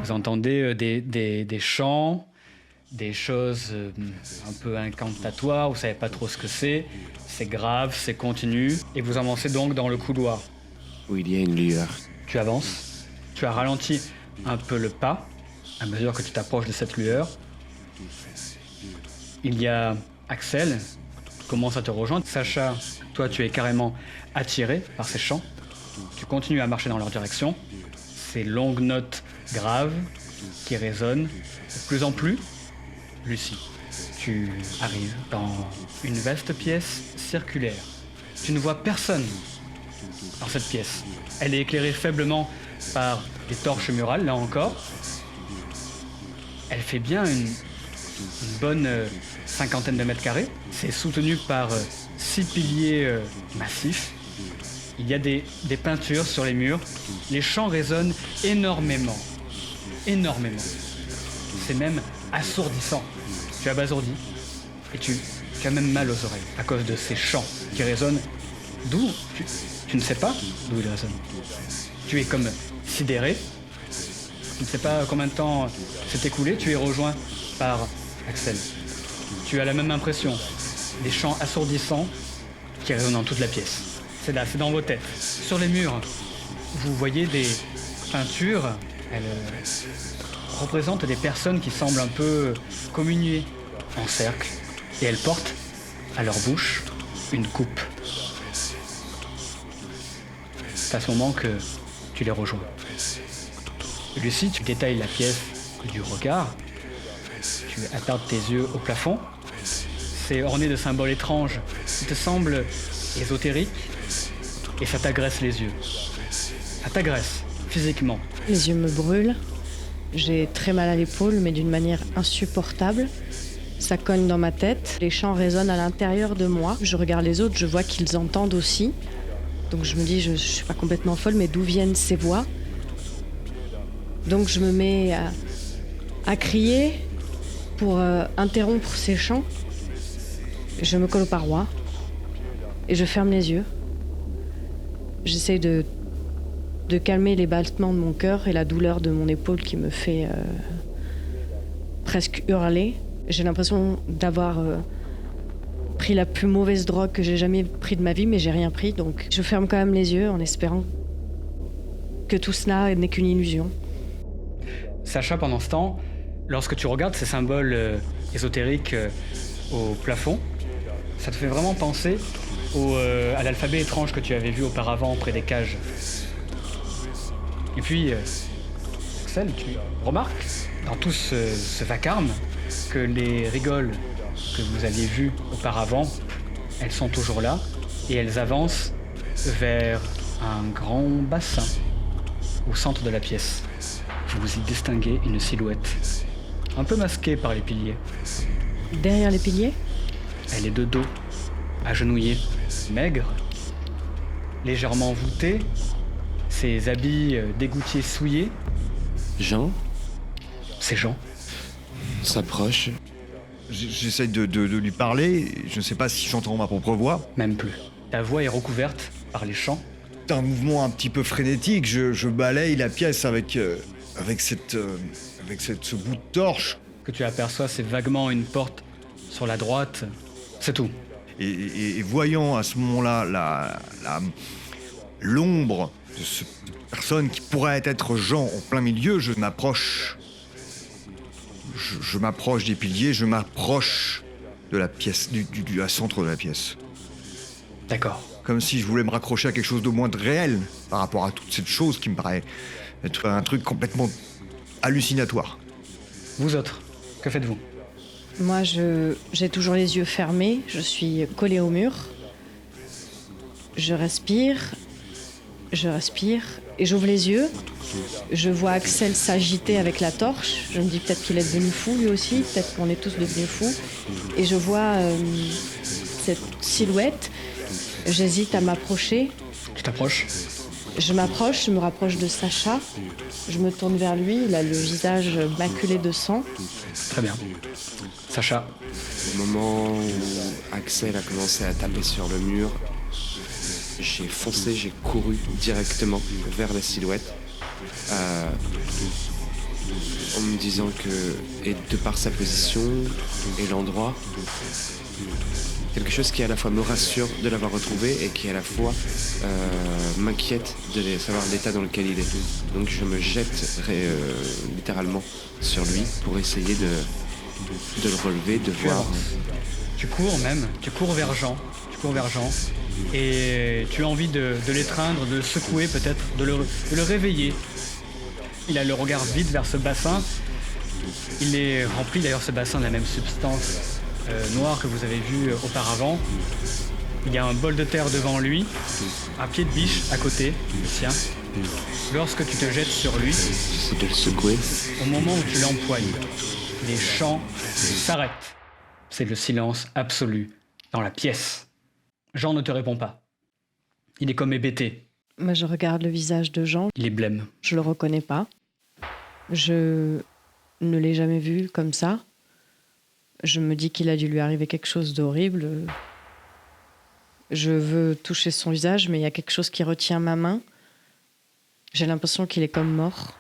Vous entendez des chants, des choses un peu incantatoires, vous savez pas trop ce que c'est grave, c'est continu, et vous avancez donc dans le couloir. Où il y a une lueur. Tu avances, tu as ralenti un peu le pas, à mesure que tu t'approches de cette lueur. Il y a Axel qui commence à te rejoindre. Sacha, toi tu es carrément attiré par ces chants. Tu continues à marcher dans leur direction. Ces longues notes graves qui résonnent de plus en plus. Lucie, tu arrives dans une vaste pièce circulaire. Tu ne vois personne dans cette pièce. Elle est éclairée faiblement par des torches murales, là encore. Elle fait bien une bonne cinquantaine de mètres carrés. C'est soutenu par 6 piliers massifs. Il y a des peintures sur les murs. Les chants résonnent énormément. Énormément. C'est même assourdissant. Tu es abasourdi et tu as même mal aux oreilles à cause de ces chants qui résonnent. D'où tu ne sais pas d'où ils résonnent. Tu es comme sidéré. Tu ne sais pas combien de temps s'est écoulé. Tu es rejoint par Axel. Tu as la même impression. Des chants assourdissants qui résonnent dans toute la pièce. C'est là, c'est dans vos têtes. Sur les murs, vous voyez des peintures. Elles représentent des personnes qui semblent un peu communier en cercle. Et elles portent à leur bouche une coupe. C'est à ce moment que tu les rejoins. Lucie, tu détailles la pièce du regard. Tu attardes tes yeux au plafond. C'est orné de symboles étranges qui te semblent ésotériques et ça t'agresse les yeux. Ça t'agresse physiquement. Les yeux me brûlent. J'ai très mal à l'épaule, mais d'une manière insupportable. Ça cogne dans ma tête. Les chants résonnent à l'intérieur de moi. Je regarde les autres, je vois qu'ils entendent aussi. Donc je me dis, je suis pas complètement folle, mais d'où viennent ces voix ? Donc je me mets à crier pour interrompre ces chants. Je me colle aux parois et je ferme les yeux. J'essaie de calmer les battements de mon cœur et la douleur de mon épaule qui me fait presque hurler. J'ai l'impression d'avoir pris la plus mauvaise drogue que j'ai jamais pris de ma vie, mais j'ai rien pris, donc je ferme quand même les yeux en espérant que tout cela n'est qu'une illusion. Sacha, pendant ce temps, lorsque tu regardes ces symboles ésotériques au plafond, ça te fait vraiment penser à l'alphabet étrange que tu avais vu auparavant près des cages. Et puis, Axel, tu remarques dans tout ce vacarme que les rigoles que vous aviez vues auparavant, elles sont toujours là et elles avancent vers un grand bassin au centre de la pièce. Vous y distinguez une silhouette, un peu masquée par les piliers. Derrière les piliers ? Elle est de dos, agenouillée, maigre, légèrement voûtée, ses habits d'égoutier souillés. Jean ? C'est Jean. S'approche. J'essaye de lui parler, je ne sais pas si j'entends ma propre voix. Même plus. Ta voix est recouverte par les chants. C'est un mouvement un petit peu frénétique, je balaye la pièce avec ce bout de torche. Que tu aperçois, c'est vaguement une porte sur la droite, c'est tout. Et voyant à ce moment-là l'ombre de cette personne qui pourrait être Jean en plein milieu, je m'approche. Je m'approche des piliers, je m'approche de la pièce, du centre de la pièce. D'accord. Comme si je voulais me raccrocher à quelque chose de moins de réel par rapport à toute cette chose qui me paraît être un truc complètement hallucinatoire. Vous autres, que faites-vous ? Moi, j'ai toujours les yeux fermés, je suis collée au mur. Je respire et j'ouvre les yeux. Je vois Axel s'agiter avec la torche. Je me dis peut-être qu'il est devenu fou lui aussi, peut-être qu'on est tous devenus fous. Et je vois cette silhouette. J'hésite à m'approcher. Tu t'approches ? Je m'approche, je me rapproche de Sacha. Je me tourne vers lui, il a le visage maculé de sang. Très bien. Sacha ? Au moment où Axel a commencé à taper sur le mur, j'ai foncé, j'ai couru directement vers la silhouette. en me disant que, et de par sa position et l'endroit, quelque chose qui à la fois me rassure de l'avoir retrouvé et qui à la fois m'inquiète de savoir l'état dans lequel il est. Donc je me jette littéralement sur lui pour essayer de le relever, de voir. Tu cours vers Jean. Et tu as envie de l'étreindre, de le secouer peut-être, de le réveiller. Il a le regard vide vers ce bassin. Il est rempli d'ailleurs ce bassin de la même substance noire que vous avez vue auparavant. Il y a un bol de terre devant lui, un pied de biche à côté, le sien. Lorsque tu te jettes sur lui, j'essaie de le secouer. Au moment où tu l'empoignes, les chants s'arrêtent. C'est le silence absolu dans la pièce. Jean ne te répond pas. Il est comme hébété. Moi, je regarde le visage de Jean. Il est blême. Je le reconnais pas. Je ne l'ai jamais vu comme ça. Je me dis qu'il a dû lui arriver quelque chose d'horrible. Je veux toucher son visage, mais il y a quelque chose qui retient ma main. J'ai l'impression qu'il est comme mort.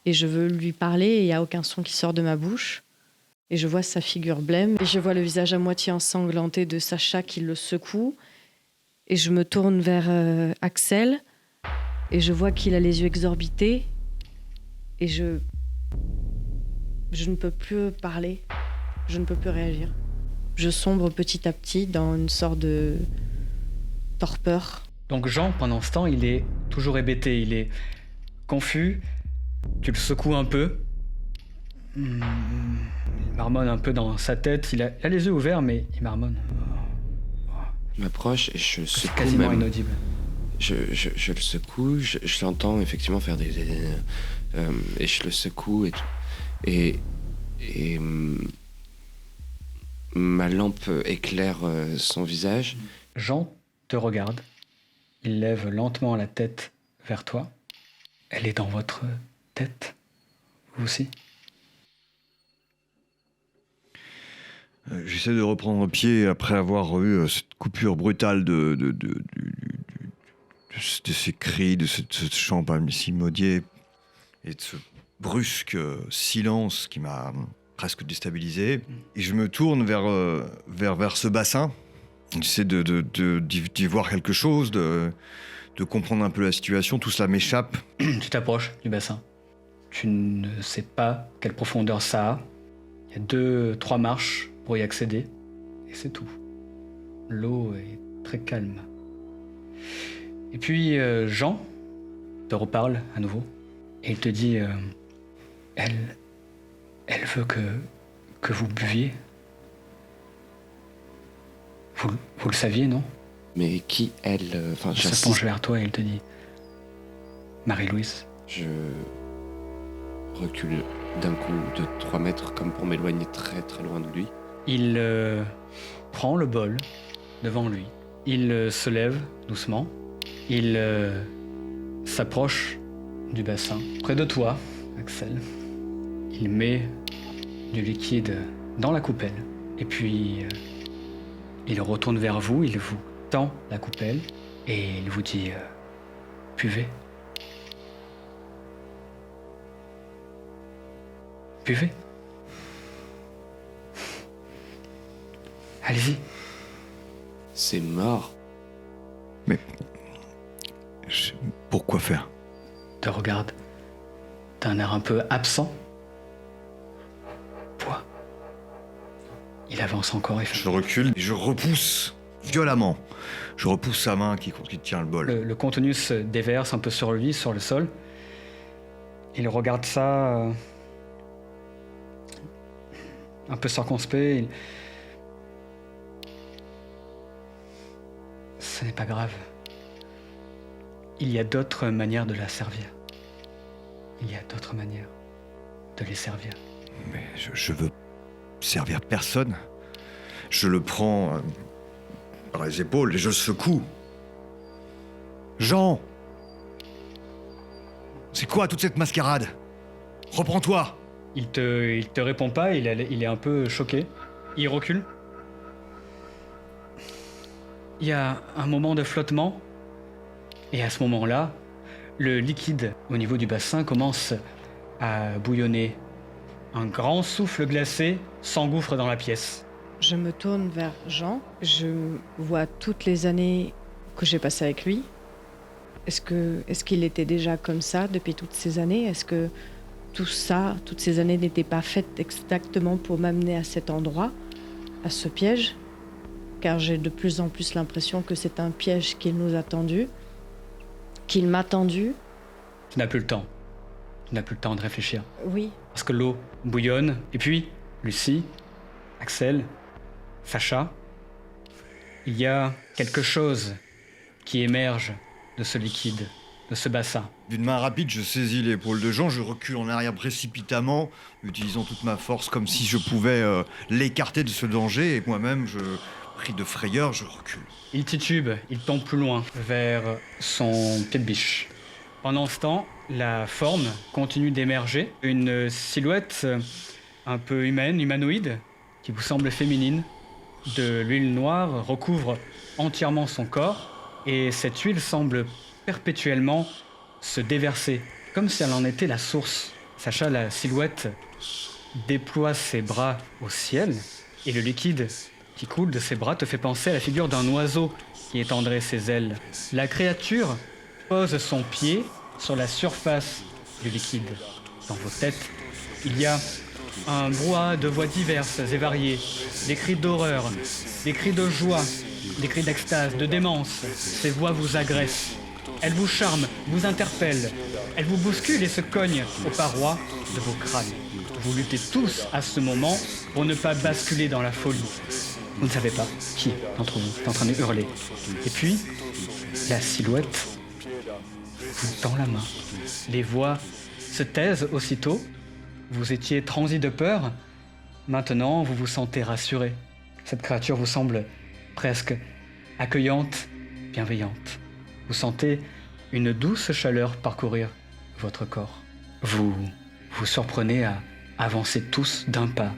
Et je veux lui parler et il n'y a aucun son qui sort de ma bouche. Et je vois sa figure blême. Et je vois le visage à moitié ensanglanté de Sacha qui le secoue. Et je me tourne vers Axel. Et je vois qu'il a les yeux exorbités. Et je ne peux plus parler. Je ne peux plus réagir. Je sombre petit à petit dans une sorte de torpeur. Donc Jean, pendant ce temps, il est toujours hébété. Il est confus. Tu le secoues un peu. Il marmonne un peu dans sa tête. Il a les yeux ouverts, mais il marmonne. Je m'approche et je le secoue. C'est quasiment même. inaudible. Je le secoue, je l'entends effectivement faire des... et je le secoue et tout. Et ma lampe éclaire son visage. Jean te regarde. Il lève lentement la tête vers toi. Elle est dans votre tête, vous aussi? J'essaie de reprendre pied après avoir eu cette coupure brutale de ces cris, de ce chant palmicimodier et de ce brusque silence qui m'a presque déstabilisé. Et je me tourne vers ce bassin. J'essaie d'y voir quelque chose, de comprendre un peu la situation. Tout cela m'échappe. Tu t'approches du bassin. Tu ne sais pas quelle profondeur ça a. Il y a 2-3 marches pour y accéder. Et c'est tout. L'eau est très calme. Et puis Jean te reparle à nouveau. Et il te dit... Elle veut que vous buviez. Vous le saviez, non? Mais qui, elle... Elle se penche vers toi et elle te dit... Marie-Louise. Je recule d'un coup de 3 mètres comme pour m'éloigner très très loin de lui. Il prend le bol devant lui. Il se lève doucement. Il s'approche du bassin. Près de toi, Axel. Il met du liquide dans la coupelle. Et puis, il retourne vers vous, il vous tend la coupelle et il vous dit buvez. Buvez. Allez-y. C'est mort. Mais... pourquoi faire? Te regarde d'un air un peu absent. Bois. Il avance encore et fait... Je recule et je repousse violemment. Je repousse sa main qui tient le bol. Le contenu se déverse un peu sur lui, sur le sol. Il regarde ça un peu circonspect. Ce n'est pas grave. Il y a d'autres manières de la servir. Il y a d'autres manières de les servir. Mais je veux servir personne. Je le prends par les épaules et je le secoue. Jean! C'est quoi toute cette mascarade? Reprends-toi! Il te répond pas, il est un peu choqué. Il recule. Il y a un moment de flottement. Et à ce moment-là, le liquide au niveau du bassin commence à bouillonner. Un grand souffle glacé s'engouffre dans la pièce. Je me tourne vers Jean. Je vois toutes les années que j'ai passées avec lui. Est-ce qu'il était déjà comme ça depuis toutes ces années? Est-ce que tout ça, toutes ces années n'étaient pas faites exactement pour m'amener à cet endroit, à ce piège? Car j'ai de plus en plus l'impression que c'est un piège qu'il nous a tendu, qu'il m'a tendu. Tu n'as plus le temps. Tu n'as plus le temps de réfléchir. Oui, Parce que l'eau bouillonne. Et puis, Lucie, Axel, Sacha, il y a quelque chose qui émerge de ce liquide, de ce bassin. D'une main rapide, je saisis l'épaule de Jean, je recule en arrière précipitamment, utilisant toute ma force comme si je pouvais l'écarter de ce danger, et moi-même, pris de frayeur, je recule. Il titube, il tombe plus loin, vers son pied de biche. Pendant ce temps, la forme continue d'émerger. Une silhouette un peu humaine, humanoïde, qui vous semble féminine. De l'huile noire recouvre entièrement son corps, et cette huile semble perpétuellement se déverser, comme si elle en était la source. Sacha, la silhouette, déploie ses bras au ciel, et le liquide qui coule de ses bras te fait penser à la figure d'un oiseau qui étendrait ses ailes. La créature pose son pied sur la surface du liquide. Dans vos têtes, il y a un brouhaha de voix diverses et variées, des cris d'horreur, des cris de joie, des cris d'extase, de démence. Ces voix vous agressent. Elles vous charment, vous interpellent. Elles vous bousculent et se cognent aux parois de vos crânes. Vous luttez tous à ce moment pour ne pas basculer dans la folie. Vous ne savez pas qui d'entre vous est en train de hurler. Et puis, la silhouette vous tend la main. Les voix se taisent aussitôt. Vous étiez transi de peur. Maintenant, vous vous sentez rassuré. Cette créature vous semble presque accueillante, bienveillante. Vous sentez une douce chaleur parcourir votre corps. Vous vous surprenez à avancer tous d'un pas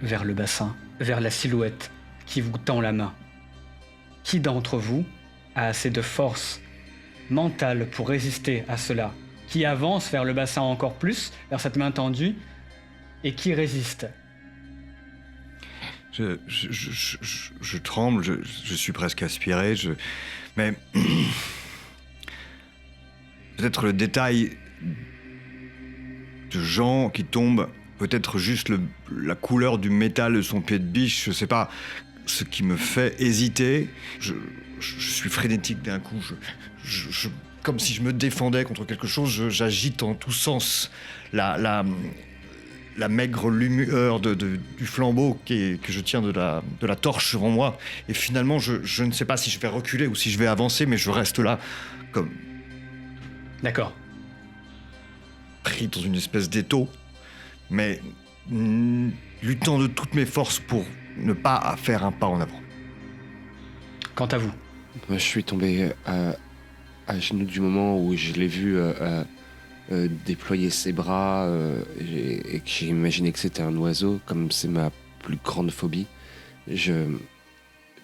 vers le bassin, vers la silhouette qui vous tend la main. Qui d'entre vous a assez de force mentale pour résister à cela? Qui avance vers le bassin encore plus, vers cette main tendue, et qui résiste? Je tremble, je suis presque aspiré, mais peut-être le détail de Jean qui tombe, peut-être juste la couleur du métal de son pied de biche, je sais pas, ce qui me fait hésiter. Je suis frénétique d'un coup, comme si je me défendais contre quelque chose, j'agite en tous sens la maigre lumière du flambeau que je tiens de la torche devant moi. Et finalement, je ne sais pas si je vais reculer ou si je vais avancer, mais je reste là, comme D'accord. pris dans une espèce d'étau, mais luttant de toutes mes forces pour ne pas faire un pas en avant. Quant à vous, Moi, je suis tombé à genoux du moment où je l'ai vu déployer ses bras et que j'ai imaginé que c'était un oiseau, comme c'est ma plus grande phobie. Je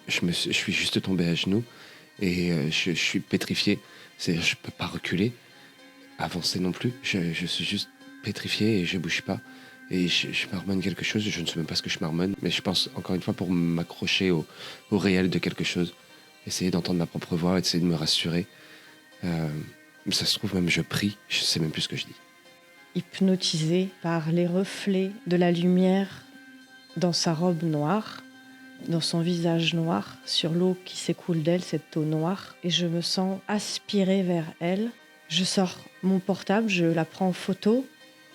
suis juste tombé à genoux et je suis pétrifié. C'est-à-dire, je peux pas reculer, avancer non plus. Je suis juste pétrifié et je bouge pas. Et je marmonne quelque chose, je ne sais même pas ce que je marmonne, mais je pense encore une fois pour m'accrocher au réel de quelque chose. Essayer d'entendre ma propre voix, essayer de me rassurer. Ça se trouve même je prie, je sais même plus ce que je dis. hypnotisé par les reflets de la lumière dans sa robe noire, dans son visage noir, sur l'eau qui s'écoule d'elle, cette eau noire, et je me sens aspirée vers elle. Je sors mon portable, je la prends en photo,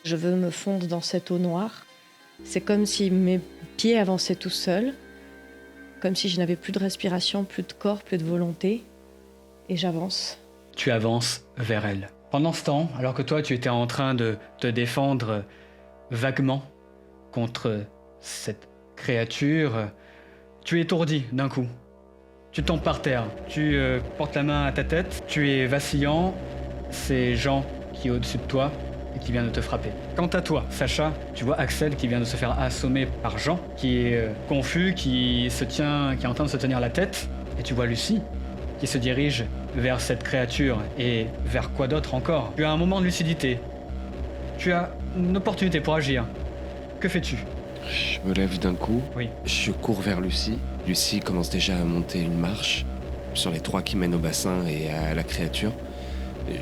je veux me fondre dans cette eau noire. C'est comme si mes pieds avançaient tout seuls, comme si je n'avais plus de respiration, plus de corps, plus de volonté, et j'avance. tu avances vers elle. Pendant ce temps, alors que toi tu étais en train de te défendre vaguement contre cette créature, tu es étourdi d'un coup. Tu tombes par terre, tu portes la main à ta tête, tu es vacillant, c'est Jean qui est au-dessus de toi et qui vient de te frapper. Quant à toi, Sacha, tu vois Axel qui vient de se faire assommer par Jean, qui est confus, qui est en train de se tenir la tête, et tu vois Lucie qui se dirige vers cette créature et vers quoi d'autre encore. Tu as un moment de lucidité. Tu as une opportunité pour agir. Que fais-tu? Je me lève d'un coup, Oui. je cours vers Lucie. Lucie commence déjà à monter une marche sur les 3 qui mènent au bassin et à la créature.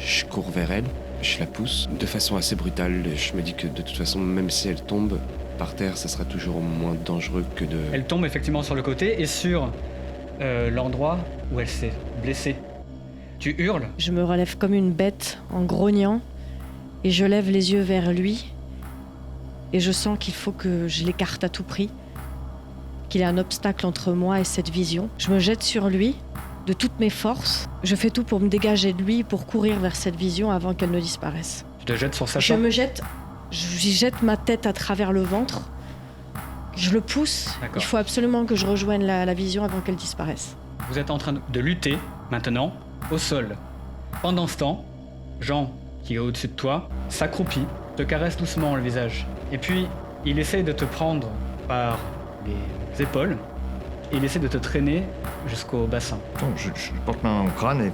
Je cours vers elle, je la pousse de façon assez brutale. Je me dis que de toute façon, même si elle tombe par terre, ça sera toujours moins dangereux que de... Elle tombe effectivement sur le côté et sur l'endroit où elle s'est blessée. Tu hurles. Je me relève comme une bête en grognant et je lève les yeux vers lui et je sens qu'il faut que je l'écarte à tout prix, qu'il y a un obstacle entre moi et cette vision. Je me jette sur lui de toutes mes forces. Je fais tout pour me dégager de lui, pour courir vers cette vision avant qu'elle ne disparaisse. Tu te jettes sur Sacha. Je j'y jette ma tête à travers le ventre. Je le pousse. D'accord. Il faut absolument que je rejoigne la vision avant qu'elle disparaisse. Vous êtes en train de lutter, maintenant, au sol. Pendant ce temps, Jean, qui est au-dessus de toi, s'accroupit, te caresse doucement le visage. Et puis, il essaie de te prendre par les épaules et il essaie de te traîner jusqu'au bassin. Attends, je porte ma main au crâne et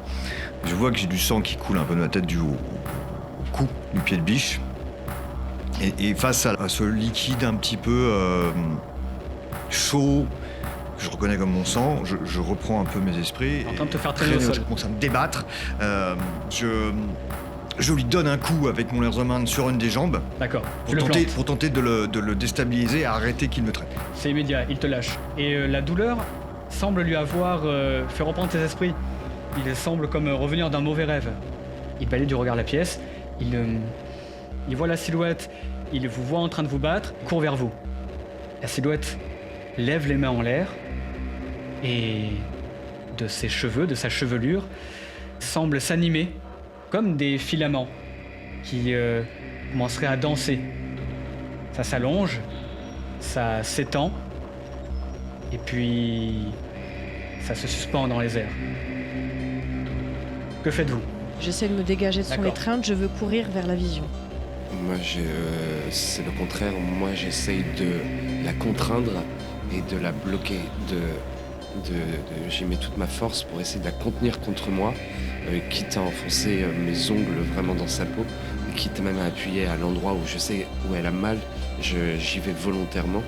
je vois que j'ai du sang qui coule un peu de ma tête au cou du pied de biche. Et face à ce liquide un petit peu chaud, que je reconnais comme mon sang, je reprends un peu mes esprits. En train de te faire traîner au sol. Je commence à me débattre. Je lui donne un coup avec mon laserman sur une des jambes D'accord, tu le plantes. pour tenter de le déstabiliser et arrêter qu'il me traite. C'est immédiat, il te lâche. Et la douleur semble lui avoir fait reprendre tes esprits. Il semble comme revenir d'un mauvais rêve. Il balaye du regard la pièce, il voit la silhouette, il vous voit en train de vous battre, il court vers vous. La silhouette lève les mains en l'air et de ses cheveux, de sa chevelure, semble s'animer comme des filaments qui commenceraient à danser. Ça s'allonge, ça s'étend et puis ça se suspend dans les airs. Que faites-vous? J'essaie de me dégager de son D'accord. étreinte, je veux courir vers la vision. Moi, c'est le contraire. Moi, j'essaye de la contraindre et de la bloquer. J'y mets toute ma force pour essayer de la contenir contre moi, quitte à enfoncer mes ongles vraiment dans sa peau, quitte même à appuyer à l'endroit où je sais où elle a mal. J'y vais volontairement,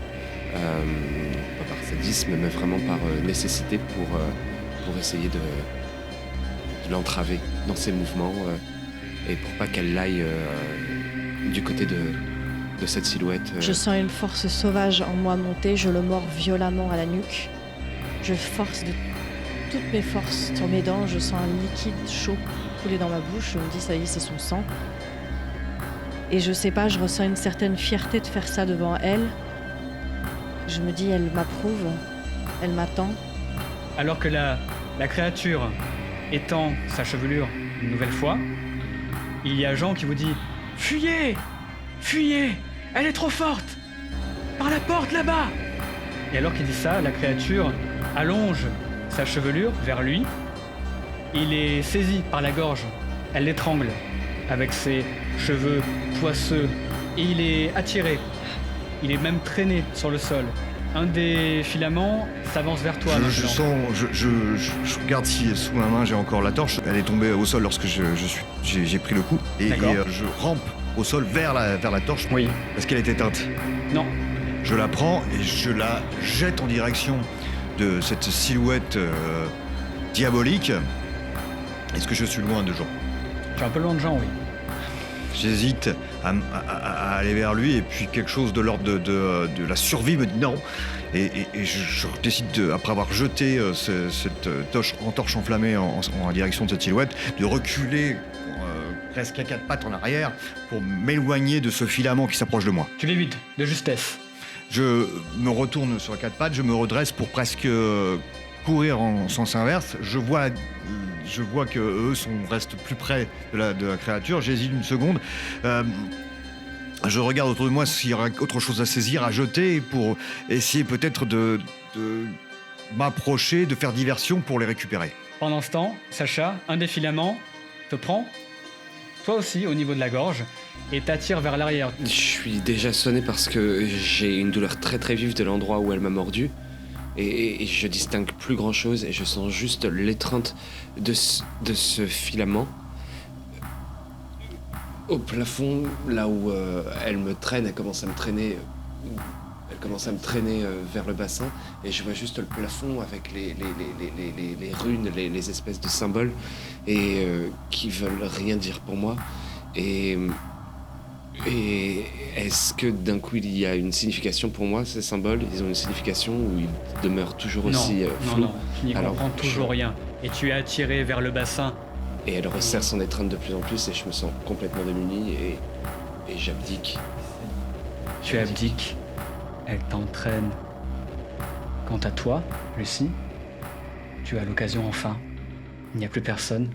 pas par sadisme, mais vraiment par nécessité pour essayer de l'entraver dans ses mouvements et pour pas qu'elle aille du côté de cette silhouette. Je sens une force sauvage en moi monter, je le mords violemment à la nuque. Je force de toutes mes forces sur mes dents, je sens un liquide chaud couler dans ma bouche, je me dis ça y est, c'est son sang. Et je sais pas, je ressens une certaine fierté de faire ça devant elle. Je me dis, elle m'approuve, elle m'attend. Alors que la créature étend sa chevelure une nouvelle fois, il y a Jean qui vous dit « Fuyez! Fuyez! Elle est trop forte! Par la porte là-bas !» Et alors qu'il dit ça, la créature allonge sa chevelure vers lui. Il est saisi par la gorge. Elle l'étrangle avec ses cheveux poisseux. Et il est attiré. Il est même traîné sur le sol. Un des filaments s'avance vers toi. Je regarde si sous ma main j'ai encore la torche. Elle est tombée au sol lorsque j'ai pris le coup. Et je rampe au sol vers la torche. Oui. Parce qu'elle est éteinte. Non. Je la prends et je la jette en direction de cette silhouette diabolique. Est-ce que je suis loin de Jean? Tu es un peu loin de Jean, oui. J'hésite à aller vers lui et puis quelque chose de l'ordre de la survie me dit non. Et je décide, après avoir jeté cette torche enflammée en direction de cette silhouette, de reculer presque à 4 pattes en arrière pour m'éloigner de ce filament qui s'approche de moi. Tu l'évites, de justesse. Je me retourne sur 4 pattes, je me redresse pour presque courir en sens inverse. Je vois que eux restent plus près de la créature. J'hésite une seconde. Je regarde autour de moi s'il y aura autre chose à saisir, à jeter, pour essayer peut-être de m'approcher, de faire diversion pour les récupérer. Pendant ce temps, Sacha, un des filaments te prend, toi aussi, au niveau de la gorge, et t'attire vers l'arrière. Je suis déjà sonné parce que j'ai une douleur très très vive de l'endroit où elle m'a mordu. Et je distingue plus grand chose et je sens juste l'étreinte de ce filament au plafond, là où elle me traîne, elle commence à me traîner vers le bassin, et je vois juste le plafond avec les runes, les espèces de symboles, et qui veulent rien dire pour moi. Et est-ce que d'un coup il y a une signification pour moi, ces symboles? Ils ont une signification ou ils demeurent toujours aussi flous? Non, tu n'y comprends toujours rien. Et tu es attiré vers le bassin. Et elle resserre son étreinte de plus en plus, et je me sens complètement démuni, et j'abdique. Tu abdiques. Elle t'entraîne. Quant à toi, Lucie, tu as l'occasion enfin. Il n'y a plus personne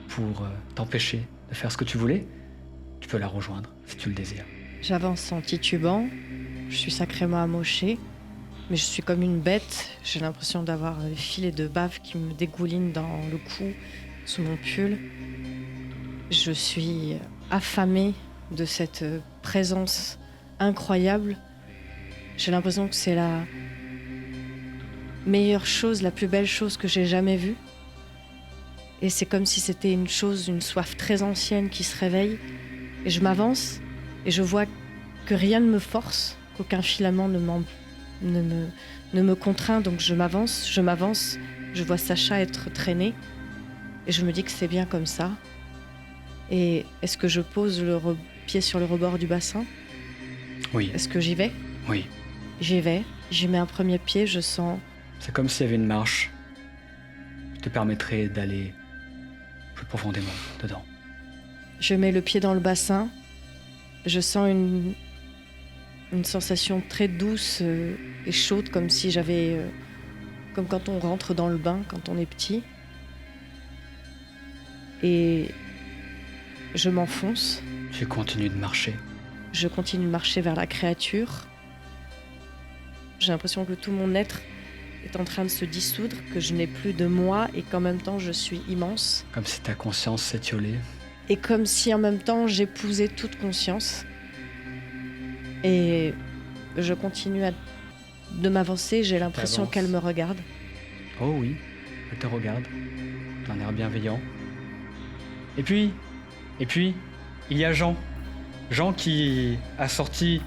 pour t'empêcher de faire ce que tu voulais. Tu peux la rejoindre si tu le désires. J'avance en titubant, je suis sacrément amochée, mais je suis comme une bête. J'ai l'impression d'avoir des filets de bave qui me dégoulinent dans le cou, sous mon pull. Je suis affamée de cette présence incroyable. J'ai l'impression que c'est la meilleure chose, la plus belle chose que j'ai jamais vue. Et c'est comme si c'était une soif très ancienne qui se réveille. Et je m'avance et je vois que rien ne me force, qu'aucun filament ne me contraint. Donc je m'avance, je vois Sacha être traîné et je me dis que c'est bien comme ça. Et est-ce que je pose le pied sur le rebord du bassin? Oui. Est-ce que j'y vais? Oui. J'y vais, j'y mets un premier pied, je sens... C'est comme s'il y avait une marche qui te permettrait d'aller plus profondément dedans. Je mets le pied dans le bassin, je sens une sensation très douce et chaude, comme si j'avais... comme quand on rentre dans le bain, quand on est petit. Et je m'enfonce. Tu continues de marcher. Je continue de marcher vers la créature. J'ai l'impression que tout mon être est en train de se dissoudre, que je n'ai plus de moi et qu'en même temps je suis immense. Comme si ta conscience s'étiolait. Et comme si en même temps j'épousais toute conscience. Et je continue de m'avancer, j'ai l'impression T'avances. qu'elle me regarde. Oh oui, elle te regarde, d'un air bienveillant. Et puis, il y a Jean. Jean qui a sorti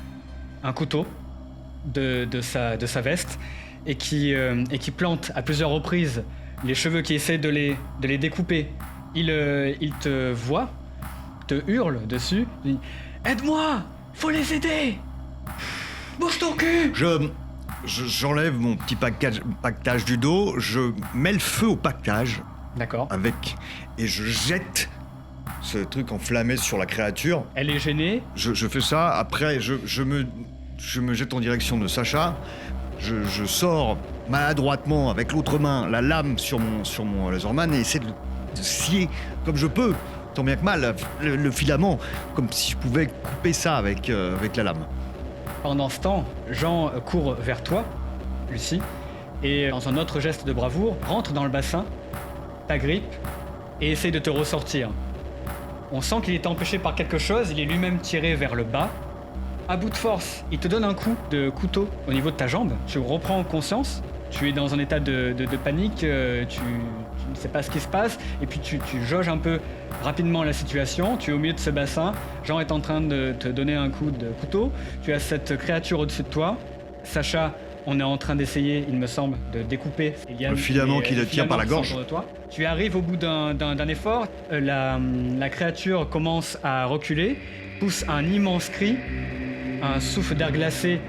un couteau de sa veste et qui plante à plusieurs reprises les cheveux, qui essaient de les découper. Il te voit, te hurle dessus, dit « Aide-moi, faut les aider! Bouge ton cul !» J'enlève mon petit pactage du dos, je mets le feu au pactage D'accord. et je jette ce truc enflammé sur la créature. Elle est gênée. Je fais ça, après je me jette en direction de Sacha, je sors maladroitement avec l'autre main la lame sur mon laserman et essaie de scier comme je peux, tant bien que mal, le filament, comme si je pouvais couper ça avec la lame. Pendant ce temps, Jean court vers toi, Lucie, et dans un autre geste de bravoure, rentre dans le bassin, t'agrippe et essaie de te ressortir. On sent qu'il est empêché par quelque chose, il est lui-même tiré vers le bas. À bout de force, il te donne un coup de couteau au niveau de ta jambe. Tu reprends conscience, tu es dans un état de panique, tu ne sais pas ce qui se passe, et puis tu jauges un peu rapidement la situation. Tu es au milieu de ce bassin, Jean est en train de te donner un coup de couteau, tu as cette créature au-dessus de toi. Sacha, on est en train d'essayer, il me semble, de découper le filament qui le tient par la gorge. De toi. Tu arrives au bout d'un effort, la créature commence à reculer, pousse un immense cri, un souffle d'air glacé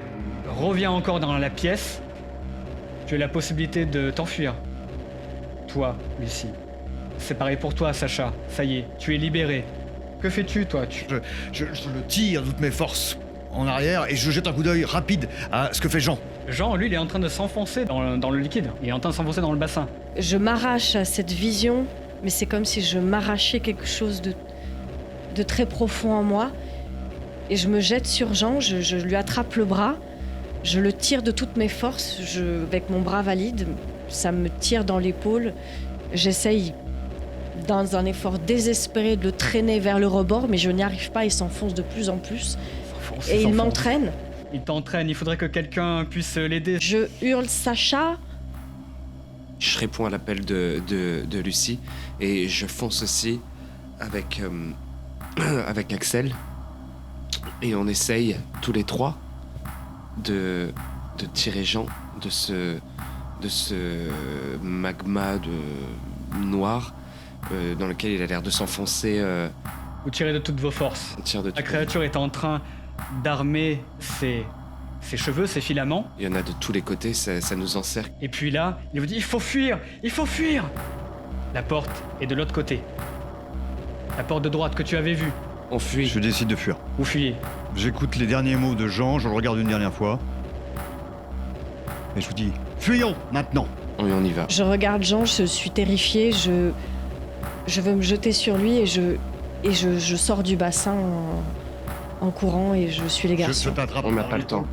revient encore dans la pièce. Tu as la possibilité de t'enfuir. Toi, Lucie. C'est pareil pour toi, Sacha. Ça y est, tu es libéré. Que fais-tu, toi? Je le tire de toutes mes forces en arrière et je jette un coup d'œil rapide à ce que fait Jean. Jean, lui, il est en train de s'enfoncer dans le liquide. Il est en train de s'enfoncer dans le bassin. Je m'arrache à cette vision, mais c'est comme si je m'arrachais quelque chose de très profond en moi. Et je me jette sur Jean, je lui attrape le bras, je le tire de toutes mes forces, avec mon bras valide, ça me tire dans l'épaule. J'essaye, dans un effort désespéré, de le traîner vers le rebord, mais je n'y arrive pas, il s'enfonce de plus en plus. Et il m'entraîne. Il t'entraîne, il faudrait que quelqu'un puisse l'aider. Je hurle Sacha. Je réponds à l'appel de Lucie et je fonce aussi avec avec Axel et on essaye tous les trois de tirer Jean de ce magma noir dans lequel il a l'air de s'enfoncer. Vous tirez de toutes vos forces. On tire de La créature est en train d'armer ses cheveux, ses filaments. Il y en a de tous les côtés, ça nous encercle. Et puis là, il vous dit, il faut fuir. La porte est de l'autre côté. La porte de droite que tu avais vue. On fuit. Je décide de fuir. Vous fuyez. J'écoute les derniers mots de Jean, je le regarde une dernière fois. Et je vous dis, fuyons maintenant. Oui, on y va. Je regarde Jean, je suis terrifiée, je veux me jeter sur lui et je sors du bassin en courant et je suis les Je garçons. t'attrape. On n'a pas le temps.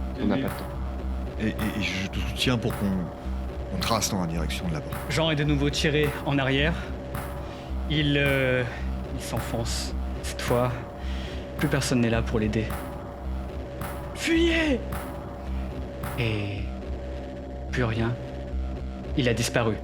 Et je te soutiens pour qu'on trace dans la direction de la porte. Jean est de nouveau tiré en arrière. Il s'enfonce. Cette fois, plus personne n'est là pour l'aider. Fuyez! Et plus rien. Il a disparu.